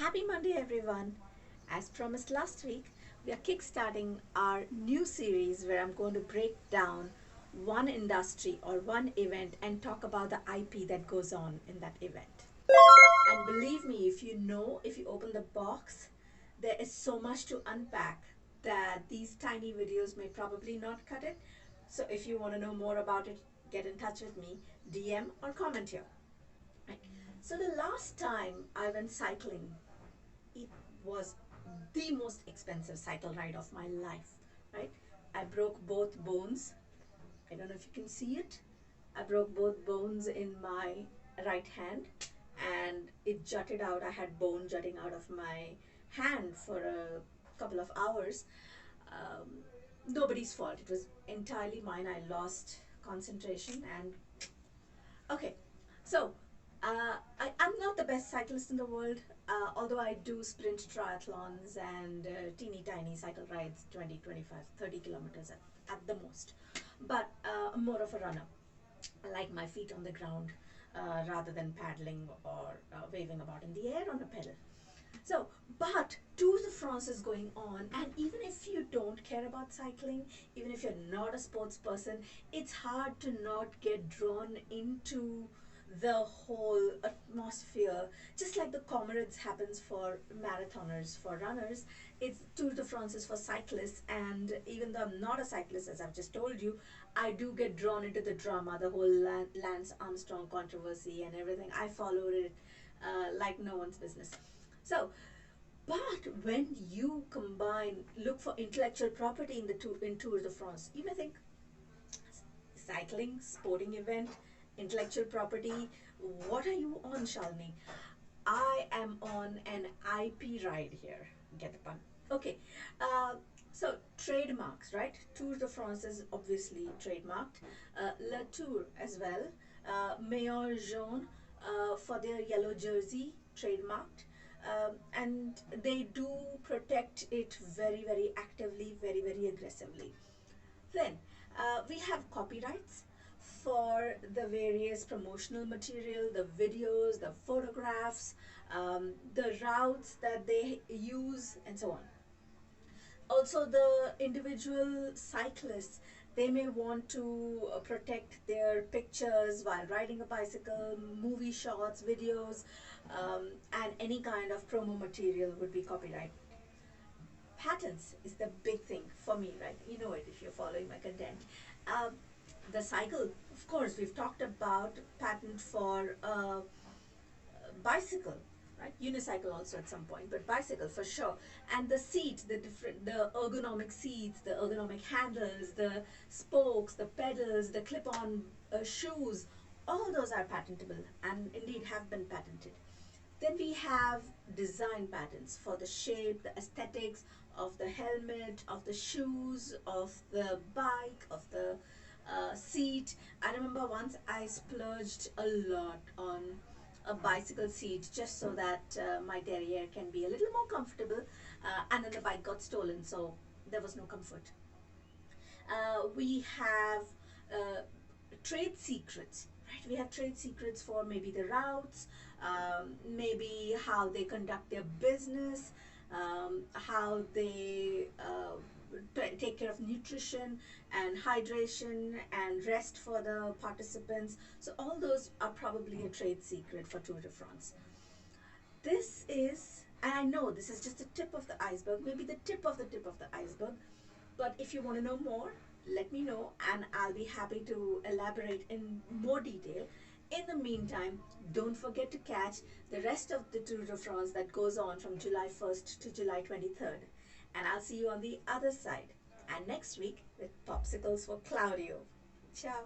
Happy Monday, everyone. As promised last week, we are kickstarting our new series where I'm going to break down one industry or one event and talk about the IP that goes on in that event. And believe me, if you open the box, there is so much to unpack that these tiny videos may probably not cut it. So if you want to know more about it, get in touch with me, DM or comment here. Right. So the last time I went cycling, it was the most expensive cycle ride of my life, right? I broke both bones. I don't know if you can see it. I broke both bones in my right hand and it jutted out. I had bone jutting out of my hand for a couple of hours. Um, Nobody's fault. It was entirely mine. I lost concentration and okay, so I'm not the best cyclist in the world, although I do sprint triathlons and teeny tiny cycle rides, 20, 25, 30 kilometers at the most. But I'm more of a runner. I like my feet on the ground rather than paddling or waving about in the air on a pedal. So, but Tour de France is going on, and even if you don't care about cycling, even if you're not a sports person, it's hard to not get drawn into the whole atmosphere. Just like the Comrades happens for marathoners, for runners, it's Tour de France is for cyclists. And even though I'm not a cyclist, as I've just told you, I do get drawn into the drama, the whole Lance Armstrong controversy and everything. I followed it like no one's business. So, but when you look for intellectual property in Tour de France, you may think cycling, sporting event, intellectual property. What are you on, Shalini? I am on an IP ride here. Get the pun? Okay. Uh, so trademarks, right? Tour de France is obviously trademarked. La Tour as well. Maillot jaune for their yellow jersey, trademarked. And they do protect it very, very actively, very, very aggressively. Then we have copyrights for the various promotional material, the videos, the photographs, the routes that they use, and so on. Also, the individual cyclists, they may want to protect their pictures while riding a bicycle, movie shots, videos, and any kind of promo material would be copyright. Patents is the big thing for me, right? You know it if you're following my content. Um, the cycle, of course, we've talked about patent for bicycle, right? Unicycle also at some point, but bicycle for sure. And the seat, the ergonomic seats, the ergonomic handles, the spokes, the pedals, the clip-on shoes, all those are patentable and indeed have been patented. Then we have design patents for the shape, the aesthetics of the helmet, of the shoes, of the bike, of the seat. I remember once I splurged a lot on a bicycle seat just so that my derriere can be a little more comfortable, and then the bike got stolen, so there was no comfort. We have trade secrets, right? We have trade secrets for maybe the routes, maybe how they conduct their business, how they take care of nutrition and hydration and rest for the participants. So all those are probably a trade secret for Tour de France. This is, and I know this is just the tip of the iceberg, maybe the tip of the tip of the iceberg, but if you want to know more, let me know and I'll be happy to elaborate in more detail. In the meantime, don't forget to catch the rest of the Tour de France that goes on from July 1st to July 23rd. And I'll see you on the other side. And next week with Popsicles for Claudio. Ciao.